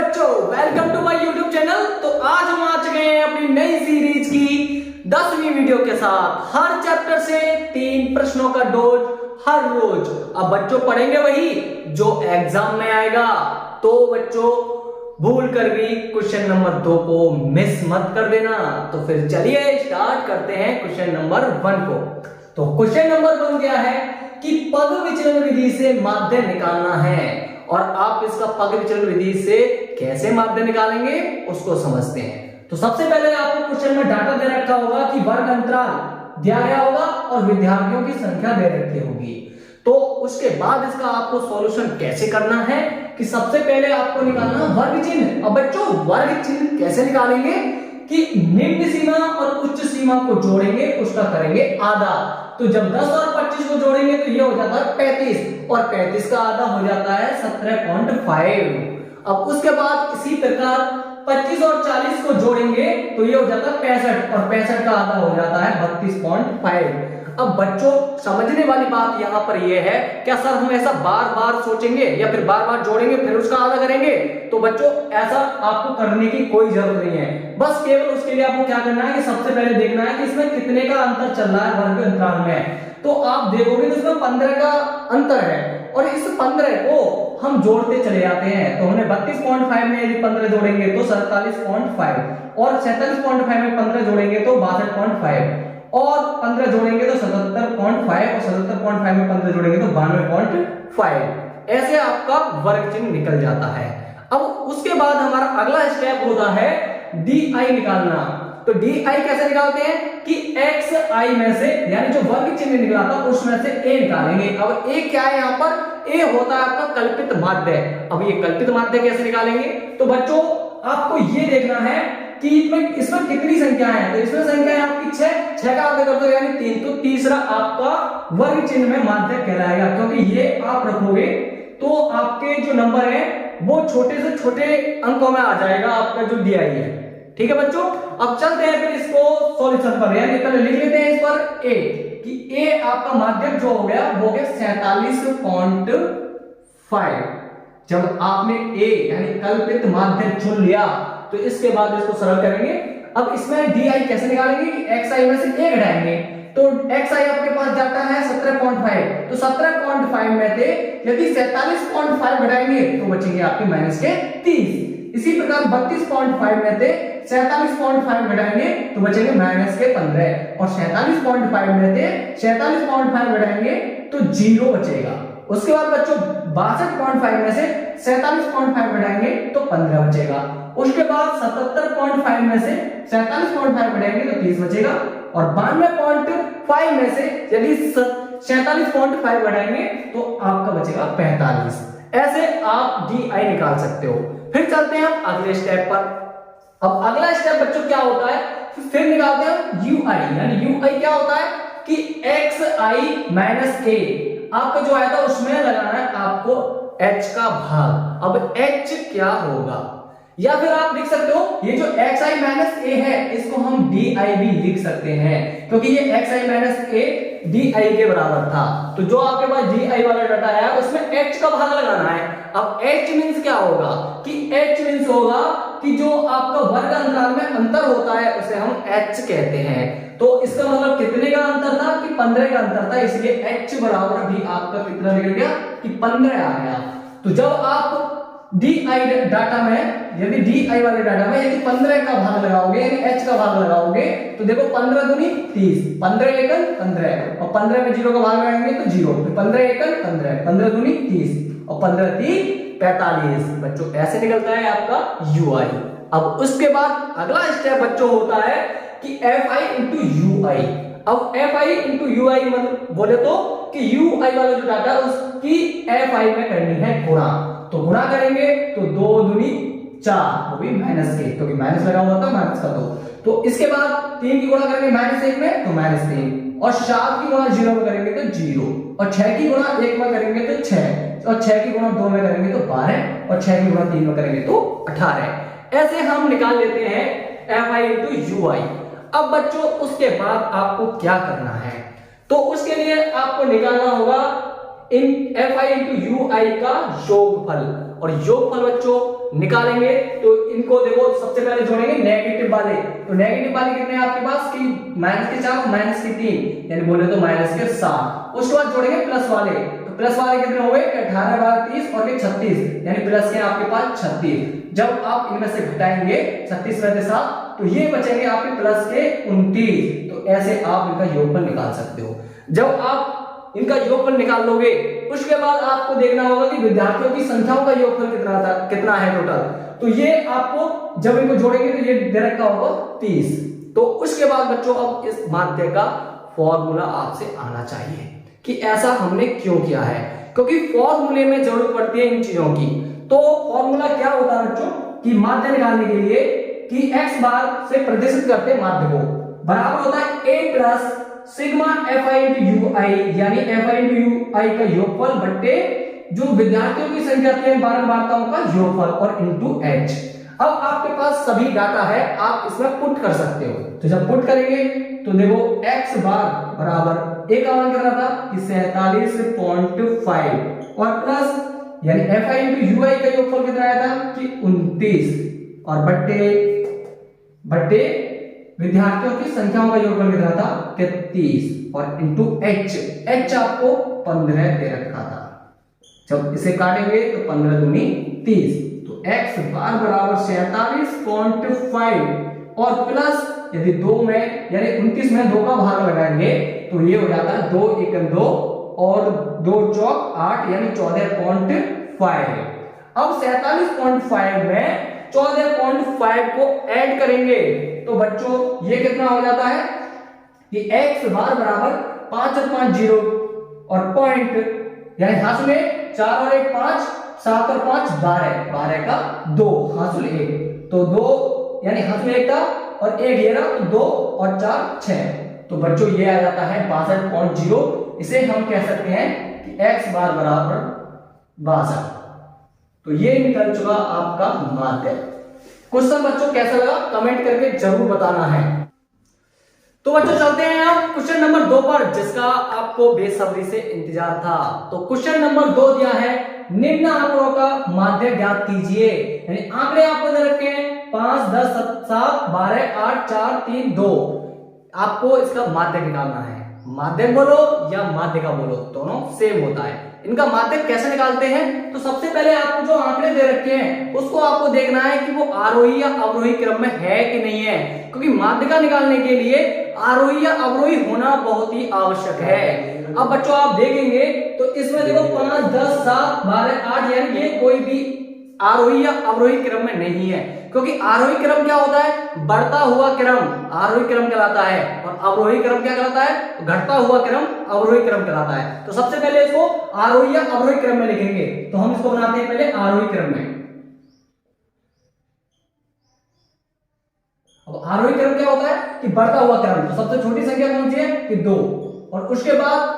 बच्चों, welcome to my YouTube channel. तो आज हम आ चुके हैं अपनी नई सीरीज की 10वीं वीडियो के साथ। हर चैप्टर से 3 प्रश्नों का डोज हर रोज। अब बच्चों पढ़ेंगे वही जो एग्जाम में आएगा। तो बच्चों भूल कर भी क्वेश्चन नंबर 2 को मिस मत कर देना। तो फिर चलिए स्टार्ट करते हैं क्वेश्चन नंबर 1 को। तो क्वेश्चन नंबर 1 क्या है कि पद विचलन विधि से माध्य निकालना है, और आप इसका पद विचलन विधि से कैसे माध्य निकालेंगे उसको समझते हैं। तो सबसे पहले आपको क्वेश्चन में डाटा दे रखा होगा कि वर्ग अंतराल दिया गया होगा और विद्यार्थियों की संख्या दे रखी होगी। तो उसके बाद इसका आपको सॉल्यूशन कैसे करना है कि सबसे पहले आपको निकालना वर्ग चिन्ह। अब बच्चों वर्ग चिन्ह कैसे निकालेंगे कि निम्न सीमा और उच्च सीमा को जोड़ेंगे, उसका करेंगे आधा। तो जब 10 और 25 को जोड़ेंगे तो ये हो जाता है 35, और 35 का आधा हो जाता है 17.5। अब उसके बाद इसी प्रकार 25 और 40 को जोड़ेंगे तो ये हो जाता है 65, और 65 का आधा हो जाता है 32.5। अब बच्चों समझने वाली बात यहाँ पर यह है, क्या सर हम ऐसा बार बार सोचेंगे या फिर बार बार जोड़ेंगे फिर उसका आधा करेंगे? तो बच्चों ऐसा आपको करने की कोई जरूरत नहीं है। बस केवल उसके लिए आपको क्या करना है कि सबसे पहले देखना है कि इसमें कितने का अंतर चल रहा है वर्ग अंतराल में। तो आप देखोगे तो इसमें 15 का अंतर है, और इस 15 को हम जोड़ते चले जाते हैं। तो हमने 32.5 में यदि 15 जोड़ेंगे तो 47.5, और 47.5 में 15 जोड़ेंगे तो 62.5, और 15 जोड़ेंगे तो 77.5, और 77.5 में 15 जोड़ेंगे तो 92.5। ऐसे आपका वर्ग चिन्ह निकल जाता है। अब उसके बाद हमारा अगला स्टेप होता है DI निकालना। तो DI कैसे निकालते हैं कि XI में से, यानी जो वर्ग चिन्ह निकला था उसमें से A निकालेंगे। अब A क्या है यहाँ पर? A होता है आपका कल्पित माध्य। अब ये कल्पित माध्य कैसे निकालेंगे? तो बच्चों आपको ये देखना है कि इसमें कितनी संख्या है। तो इसमें संख्या है आपकी 6 का आधा कर दो यानी 3। तो तीसरा आपका वर्ग चिन्ह में माध्य कहलाएगा, क्योंकि ये आप रखोगे तो आपके जो नंबर है वो छोटे से छोटे अंकों में आ जाएगा आपका जो DI है। ठीक है बच्चों, अब चलते हैं फिर इसको सॉल्यूशन पर, यानी पहले लिख लेते हैं इस पर A कि A आपका माध्यक जो हो गया वो हो गया 47.5। जब आपने A यानी कल्पित माध्यक चुन लिया तो इसके बाद इसको सरल करेंगे। अब इसमें DI कैसे निकालेंगे कि XI में से A घटाएंगे। तो XI आपके पास जाता है 17.5, तो 17.5 में से यदि 47.5 घटाएंगे तो बचेंगे आपके माइनस के 30। इसी प्रकार 32.5 में से 47.5 घटाएंगे तो बचेंगे माइनस के 15, और 47.5 में से 47.5 घटाएंगे तो 0 बचेगा। उसके बाद बच्चों 62.5 में से 47.5 घटाएंगे तो 15 बचेगा। उसके बाद 77.5 में से 47.5 घटाएंगे तो 30 बचेगा, और 92.5 में से यदि 47.5 घटाएंगे तो आपका बचेगा 45। ऐसे आप DI निकाल सकते हो। फिर चलते हैं हम अगले स्टेप पर। अब अगला स्टेप बच्चों क्या होता है, फिर निकालते हैं UI। यानी UI क्या होता है कि XI माइनस A। आपका जो आया था उसमें लगाना है आपको H का भाग। अब H क्या होगा, या फिर आप लिख सकते हो ये जो XI माइनस A है इसको हम DI भी लिख सकते हैं, क्योंकि ये XI माइनस A DI के बराबर था। तो जो आपके पास DI वाला डाटा है उसमें H का भाग लगाना है। अब H मींस क्या होगा कि H मींस होगा कि जो आपका वर्ग अंतराल में अंतर होता है उसे हम H कहते हैं। तो इसका मतलब कितने का अंतर था कि 15 का अंतर था, इसलिए H बराबर भी आपका कितना निकल गया कि 15 आ गया। तो जब आप DI डाटा में, यदि DI वाले डाटा में यदि 15 का भाग लगाओगे यानी H का भाग लगाओगे तो देखो 15 दूनी 30, 15 एकल 15, और 15 में 0 का भाग लगाएंगे तो 0, फिर 15 एकल 15, 15 दूनी 30, और 15 3 45। बच्चों ऐसे निकलता है आपका UI। अब उसके बाद अगला स्टेप बच्चों होता है कि FI into UI। अब FI into UI मतलब बोले तो कि UI वाला जो डाटा उसकी FI में करनी है गुणा। तो गुणा करेंगे तो 2 दूनी 4, वो भी माइनस के, क्योंकि माइनस लगा हुआ था माइनस का 2। तो इसके बाद 3 की गुणा करेंगे -1 में तो -3, और 7 की गुणा 0 में करेंगे तो 0, और 6 की गुणा 1 में करेंगे तो 6, और 6 की गुणा 2 में करेंगे तो 12, और 6 की गुणा 3 में करेंगे तो 18। ऐसे हम निकाल लेते हैं FI into UI। अब बच्चों उसके बाद आपको क्या करना है, तो उसके लिए आपको निकालना होगा इन FI into UI का योगफल। और योगफल बच्चों निकालेंगे तो इनको देखो सबसे पहले जोड़ेंगे नेगेटिव वाले। तो नेगेटिव वाले कितने हैं आपके पास कि -4 -3 यानी बोले तो -7। उसके बाद जोड़ेंगे प्लस वाले, तो प्लस वाले कितने हुए 18 12 30 और 36 यानी प्लस के आपके पास 36। जब आप इनमें से घटाएंगे 36 में से 7 तो ये बचेंगे आपके प्लस के 29। तो ऐसे आप इनका योगफल निकाल सकते हो। जब आप इनका योगफल निकाल लोगे उसके बाद आपको देखना होगा कि विद्यार्थियों की संख्याओं का योगफल कितना है टोटल। तो ये आपको जब इनको जोड़ेंगे तो ये दे रखा होगा 30। तो उसके बाद बच्चों अब इस माध्य का फॉर्मूला आपसे आना चाहिए कि ऐसा हमने क्यों किया है, क्योंकि फॉर्मूले में जरूरत पड़ती है इन चीजों की। तो फॉर्मूला क्या होता है बच्चों कि माध्य निकालने के लिए कि x बार से प्रदर्शित करते माध्य को बराबर होता है a plus sigma fi into u i, यानी fi इंटू यू आई का योगफल बट्टे जो विद्यार्थियों की संख्या थी बारंबारताओं का योगफल और इंटू h। अब आपके पास सभी डाटा है, आप इसमें पुट कर सकते हो। तो जब पुट करेंगे तो देखो x बार बराबर a का मान कितना था कि 47.5 और प्लस यानी fi इंटू यू आई का योगफल कितना आया था कि 29 और बट्टे विद्यार्थियों की संख्याओं का योगफल कितना था 33 और इंटू h आपको 15 दे रखा था। जब इसे काटेंगे तो 15 दूनी 30, तो x बार बराबर 47.5 और प्लस यदि 2 में यानी 29 में 2 का भाग लगाएंगे तो ये हो जाता है 2 एकम 2 और 2 चौक 8 यानी 14.5। अब 47.5 में 14.5 को ऐड करेंगे तो बच्चों ये कितना हो जाता है कि x बार बराबर 5 और 5 0 और पॉइंट यानी हासिल 4 और 1 5 7 और 5 12 का 2 हासिल 1 तो 2 यानी हासिल 1 था और 1 ये रहा तो 2 और 4 6। तो बच्चों ये आ जाता है 62.0। इसे हम कह सकते हैं कि x बार बराबर 62। तो ये निकल चुका आपका माध्य। क्वेश्चन बच्चों कैसा लगा कमेंट करके जरूर बताना है। तो बच्चों चलते हैं आप क्वेश्चन नंबर 2 पर, जिसका आपको बेसब्री से इंतजार था। तो क्वेश्चन नंबर 2 दिया है निम्न आंकड़ों का माध्य ज्ञात कीजिए। यानी आंकड़े आपको दे रखे हैं 5 10 7 12 8 4 3 2। आपको इसका माध्य निकालना है। माध्य बोलो या माध्यिका बोलो दोनों सेम होता है। इनका माध्य कैसे निकालते हैं तो सबसे पहले आपको जो आंकड़े दे रखे हैं उसको आपको देखना है कि वो आरोही या अवरोही क्रम में है कि नहीं है, क्योंकि माध्यिका निकालने के लिए आरोही या अवरोही होना बहुत ही आवश्यक है। अब बच्चों आप देखेंगे तो इसमें देखो 5 10 7 12 8 यानी ये कोई भी आरोही या अवरोही क्रम में नहीं है, क्योंकि आरोही क्रम क्या होता है बढ़ता हुआ क्रम आरोही क्रम कहलाता है और अवरोही क्रम क्या कहलाता है घटता हुआ क्रम अवरोही क्रम कहलाता है। तो सबसे पहले इसको आरोही या अवरोही क्रम में लिखेंगे, तो हम इसको बनाते हैं पहले आरोही क्रम में। अब आरोही क्रम क्या होता है कि बढ़ता हुआ क्रम। तो सबसे छोटी संख्या कौन सी है कि 2 और उसके बाद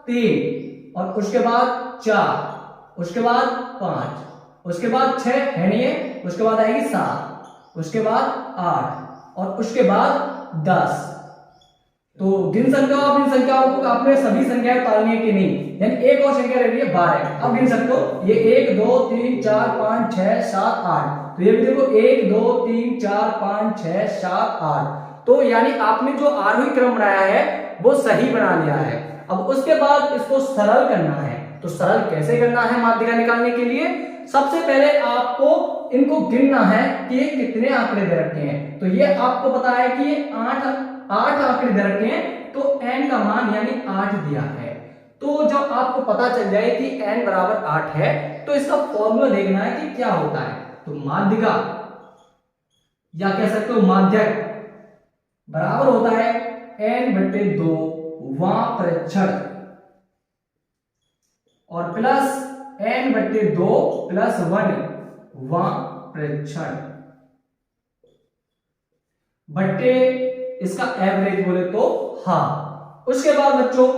3 और उसके बाद 4 उसके बाद 5 उसके बाद 6 है नहीं है, उसके बाद आएगी 7 उसके बाद 8 और उसके बाद 10। तो गिन संख्याओं आप इन संख्याओं को आपने सभी संख्याएं तालनी है कि नहीं, यानी एक और संख्या रह रही है 12। अब गिन सकते हो ये 1 2 3 4 5 6 7 8। तो ये भी देखो 1 2 3 4 5 6 7 8। तो यानी आपने जो आरोही क्रम बनाया है वो सही बना लिया है। अब उसके बाद इसको सरल करना है। तो सरल कैसे करना है माध्यिका निकालने के लिए, सबसे पहले आपको इनको गिनना है कि ये कितने आंकड़े दे रखे हैं। तो ये आपको पता है कि ये 8 आंकड़े दे रखे हैं, तो n का मान यानी 8 दिया है। तो जब आपको पता चल जाए कि n बराबर 8 है तो इसका फॉर्मूला देखना है कि क्या होता है। तो माध्यिका या कह सकते हो माध्यक बराबर होता है n/2 वां प्रेक्षण और प्लस n/2 + 1 वां प्रेक्षण बट्टे इसका एवरेज बोले तो हाफ। उसके बाद बच्चों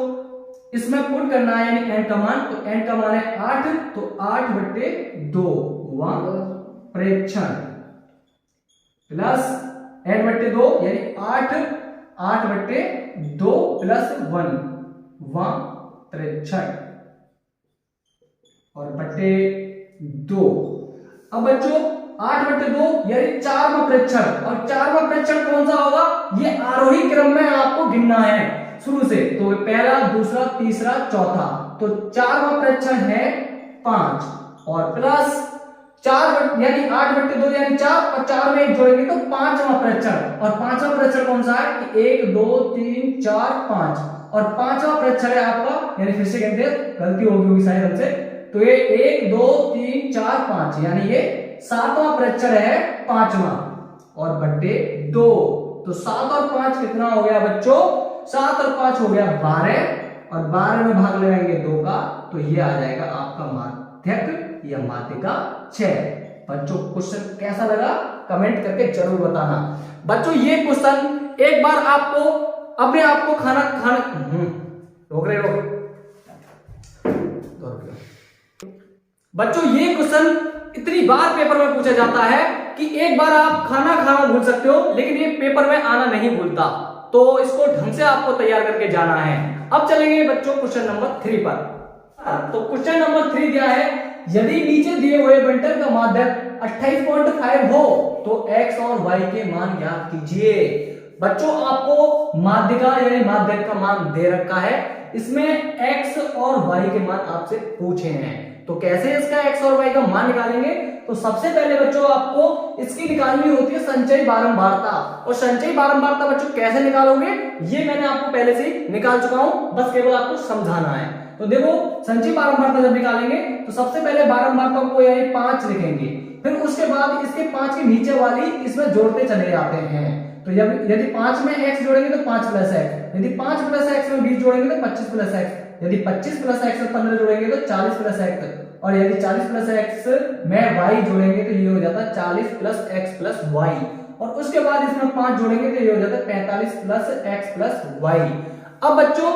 इसमें पुट करना है यानी n का मान, तो n का मान है 8 तो 8/2 वां प्रेक्षण प्लस n/2 यानी 8/2 + 1 वां प्रेक्षण और बट्टे 2 अब बच्चों 8/2 यानी 4वां प्रेक्षण, और 4वां प्रेक्षण कौन सा होगा, ये आरोही क्रम में आपको गिनना है शुरू से, तो पहला, दूसरा, तीसरा, चौथा, तो 4वां प्रेक्षण है 5 और प्लस 4 यानी 8/2 यानी 4 और 4 में 1 जोड़ेंगे तो 5वां प्रेक्षण, और 5वां प्रेक्षण कौन सा है कि 1 2 3 4 5, और 5वां प्रेक्षण है आपका, यानी फिर से कहते हैं गलती होगी शायद हमसे, तो ये 1 2 3 4 5 यानी ये 7वां प्रेक्षण है 5वां, और बट्टे 2, तो 7 और 5 कितना हो गया बच्चों, 7 और 5 हो गया 12, और 12 में भाग लगाएंगे 2 का, तो ये आ जाएगा आपका माध्यक या माध्यिका 6। बच्चों क्वेश्चन कैसा लगा कमेंट करके जरूर बताना। बच्चों ये क्वेश्चन एक बार आपको अपने आप को खाना रोक रहे बच्चों ये क्वेश्चन इतनी बार पेपर में पूछा जाता है कि एक बार आप खाना खाना भूल सकते हो, लेकिन ये पेपर में आना नहीं भूलता, तो इसको ढंग से आपको तैयार करके जाना है। अब चलेंगे बच्चों क्वेश्चन नंबर 3 पर। तो क्वेश्चन नंबर 3 क्या है, यदि नीचे दिए हुए बंटन का माध्यक 28.5 हो तो x और y के मान ज्ञात कीजिए। बच्चों आपको माध्यिका यानी माध्यक का मान दे रखा है, इसमें x और y के मान आपसे पूछे हैं, तो कैसे इसका x और y का मान निकालेंगे, तो सबसे पहले बच्चों आपको इसकी निकालनी होती है संचयी बारंबारता, और संचयी बारंबारता बच्चों कैसे निकालोगे ये मैंने आपको पहले से ही निकाल चुका हूं, बस केवल आपको समझाना है। तो देखो संचयी बारंबारता जब निकालेंगे तो सबसे पहले बारंबारता को यानी 5 लिखेंगे, फिर उसके बाद इसके 5 के नीचे वाली इसमें जोड़ते चले जाते हैं, तो यदि 5 में x जोड़ेंगे तो 5 प्लस x, यदि 5 प्लस x में 20 जोड़ेंगे तो 25 प्लस x, यदि 25 प्लस x में 15 जोड़ेंगे तो 40 प्लस x, और यदि 40 प्लस x में y जोड़ेंगे तो ये हो जाता है 40 प्लस x प्लस y, और उसके बाद इसमें 5 जोड़ेंगे तो ये हो जाता है 45 प्लस x प्लस y। अब बच्चों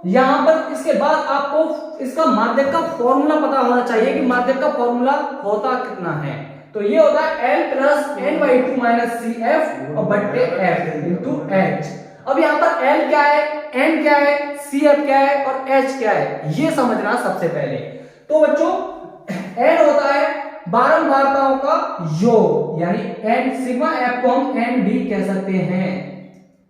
यहां पर इसके बाद आपको इसका माध्यक का फॉर्मूला पता होना चाहिए कि माध्यक का फॉर्मूला होता कितना है, तो ये होता है L plus n/2 minus CF और बट्टे F इंटू H। अब यहाँ पर L क्या है, N क्या है, CF क्या है और H क्या है, ये समझना सबसे पहले। तो बच्चों N होता है बारंबारताओं का योग, यानी N सिग्मा F को हम ND कह सकते हैं,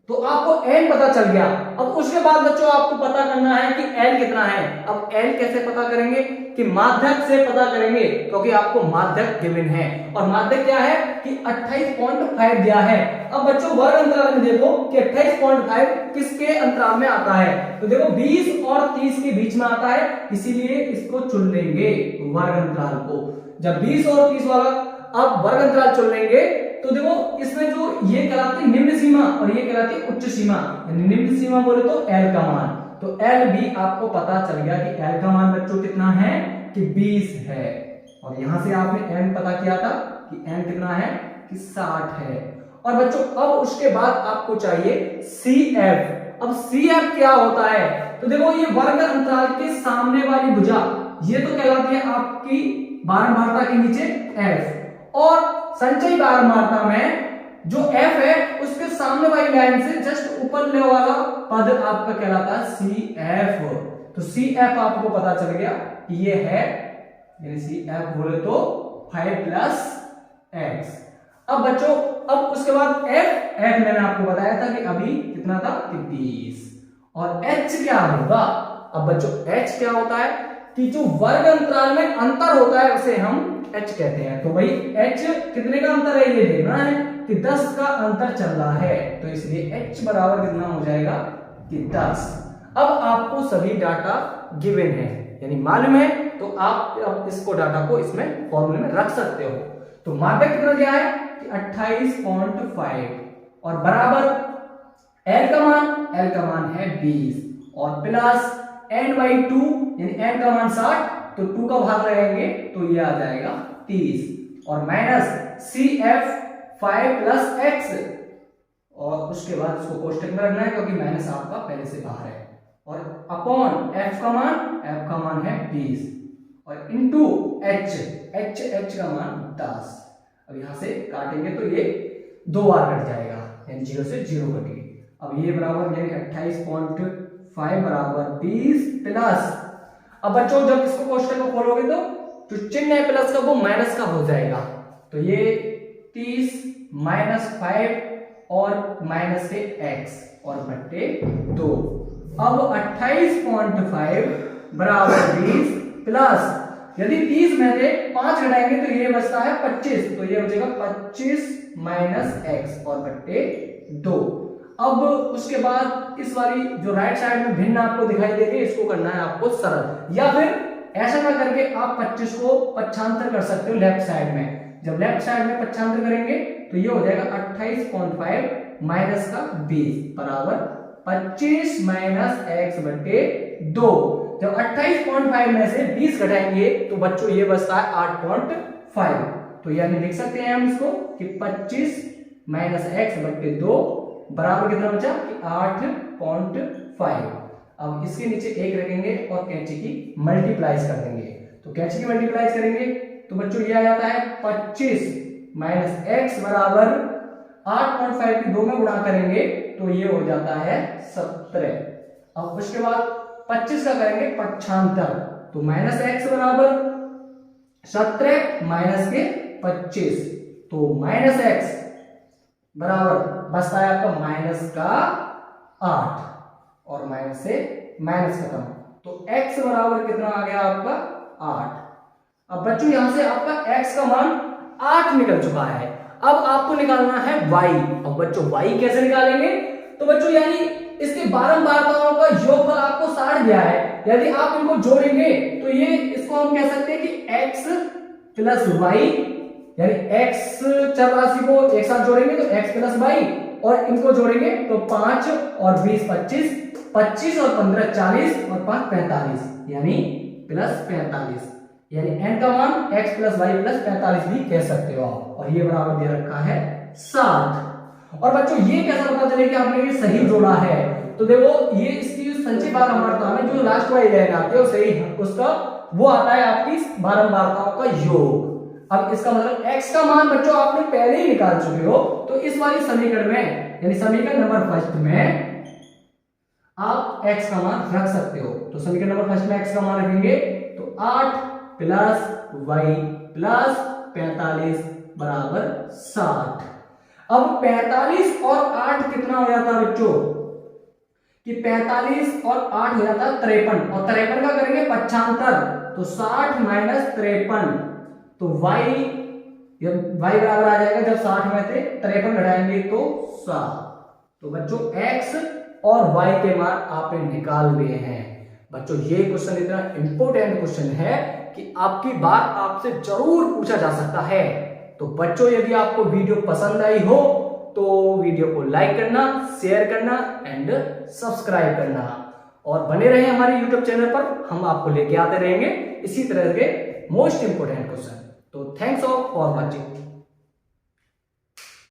तो आपको n पता चल गया। अब उसके बाद बच्चों आपको पता करना है कि l कितना है। अब l कैसे पता करेंगे कि माध्यक से पता करेंगे, क्योंकि आपको माध्यक गिवन है, और माध्यक क्या है कि 28.5 दिया है। अब बच्चों वर्ग अंतराल में देखो कि 28.5 किसके अंतराल में आता है, तो देखो 20 और 30 के बीच में आता है, इसीलिए इसको चुन लेंगे वर्ग अंतराल को। जब 20 और 30 वाला अब वर्ग अंतराल चुन लेंगे तो देखो इसमें जो ये कहलाती है निम्न सीमा और ये कहलाती है उच्च सीमा, निम्न सीमा बोले तो L का मान, तो L भी आपको पता चल गया कि L का मान बच्चों कितना है कि 20 है, और यहां से आपने n पता किया था कि n कितना है कि 60 है। और बच्चों अब उसके बाद आपको चाहिए CF। अब CF क्या होता है, तो देखो ये वर्ग अंतराल के सामने वाली भुजा, ये तो कहलाती है आपकी बारंबारता के नीचे F, और संचयी बारंबारता में जो F है उसके सामने वाली लाइन से जस्ट ऊपर ले वाला पद आपका कहलाता है CF। तो CF आपको पता चल गया कि ये है, यानी CF बोले तो 5 प्लस x। अब बच्चों अब उसके बाद F मैंने आपको बताया था कि अभी कितना था कि 20, और H क्या होगा। अब बच्चों H क्या होता है कि जो वर्ग अंतराल में अंतर होता है उसे हम H कहते हैं। तो भाई H कितने का अंतर है ये देखना है कि 10 का अंतर चल रहा है, तो इसलिए H बराबर कितना हो जाएगा कि 10। अब आपको सभी डाटा गिवन है यानी मालूम है, तो आप अब इसको डाटा को इसमें फॉर्मूले में रख सकते हो। तो माध्यक कितना दिया है कि 28.5 और बराबर L का मान है 20 और प्लस n/2 यानी n का मान 60, तो 2 का भाग लगाएंगे तो ये आ जाएगा 30, और माइनस CF 5 प्लस x, और उसके बाद इसको कोष्टक में रखना है क्योंकि माइनस आपका पहले से बाहर है, और अपॉन f का मान है 20 और इनटू h का मान 10। अब यहां से काटेंगे तो ये 2 बार कट जाएगा, यानी 0 से 0 कटेगी। अब ये बराबर यानी 28.5 बराबर 20 प्लस, अब बच्चों जब इसको कोष्टक को खोलोगे तो जो चिन्ह है प्लस का वो माइनस का हो जाएगा, तो ये 30 -5 और माइनस से x और बट्टे 2। अब 28.5 बराबर 20 प्लस, यदि 30 में से 5 घटाएंगे तो ये बचता है 25, तो ये बचेगा 25 माइनस x और बट्टे 2। अब उसके बाद इस वाली जो राइट साइड में भिन्न आपको दिखाई दे रही है, इसको करना है आपको सरल, या फिर ऐसा ना करके आप 25 को पक्षांतर कर सकते हो लेफ्ट साइड में। जब लेफ्ट साइड में पक्षांतर करेंगे तो ये हो जाएगा 28.5 माइनस का 20 बराबर 25 माइनस x बट्टे 2। जब 28.5 में से 20 घटाएंगे तो बच्चों ये बचता है 8.5, तो यानी लिख सकते हैं हम इसको कि 25 माइनस x बट्टे 2 बराबर कितना बचा कि 8.5। अब इसके नीचे 1 रखेंगे और कैंची की मल्टीप्लाइज कर देंगे, तो कैंची की मल्टीप्लाइज करेंगे तो बच्चों ये आ जाता है 25 माइनस x बराबर 8.5 की 2 में गुणा करेंगे तो ये हो जाता है 17। अब उसके बाद 25 का करेंगे पक्षांतर, तो माइनस x बराबर 17 माइनस के 25, तो माइनस x बराबर बचता है आपका माइनस का 8 और माइनस से माइनस खत्म, तो x बराबर कितना आ गया आपका 8। अब बच्चों यहां से आपका x का मान 8 निकल चुका है। अब आपको निकालना है y। अब बच्चों y कैसे निकालेंगे, तो बच्चों यानी इसके बारंबारताओं का योगफल आपको 60 दिया है, यदि आप इनको जोड़ेंगे तो ये इसको हम कह सकते हैं कि x प्लस y, यानी x चर राशि को एक साथ जोड़ेंगे तो x प्लस y, और इनको जोड़ेंगे तो 5 और 20 25, 25 और 15 40 और 5 45, यानी प्लस 45, यानी n का मान x प्लस y प्लस 45 भी कह सकते हो आप, और ये बराबर दे रखा है 60। और बच्चों ये कैसा पता चले कि आपने ये सही जोड़ा है, तो देखो ये इसकी संचयी बारंबारता में जो लास्ट वाली लाइन आती है सही उसका वो आता है आपकी बारंबारताओं का योग। अब इसका मतलब x का मान बच्चों आपने पहले ही निकाल चुके हो, तो इस वाली समीकरण में यानी समीकरण नंबर फर्स्ट में आप x का मान रख सकते हो। तो समीकरण नंबर फर्स्ट में x का मान रखेंगे तो 8 प्लस y प्लस 45 बराबर 60। अब 45 और 8 कितना हो जाता है बच्चों कि 45 और 8 हो जाता है 53, और 53 का करेंगे पक्षांतर तो 60 माइनस 53, तो y बराबर आ जाएगा जब 60 में से 53 घटाएंगे तो 7। तो बच्चों x और y के मान आपने निकाल लिए हैं। बच्चों ये क्वेश्चन इतना इंपॉर्टेंट क्वेश्चन है कि आपकी बार आपसे जरूर पूछा जा सकता है। तो बच्चों यदि आपको वीडियो पसंद आई हो तो वीडियो को लाइक करना, शेयर करना एंड सब्सक्राइब करना, और बने रहे हमारे यूट्यूब चैनल पर, हम आपको लेके आते रहेंगे इसी तरह के मोस्ट इंपोर्टेंट क्वेश्चन। तो थैंक्स फॉर वॉचिंग।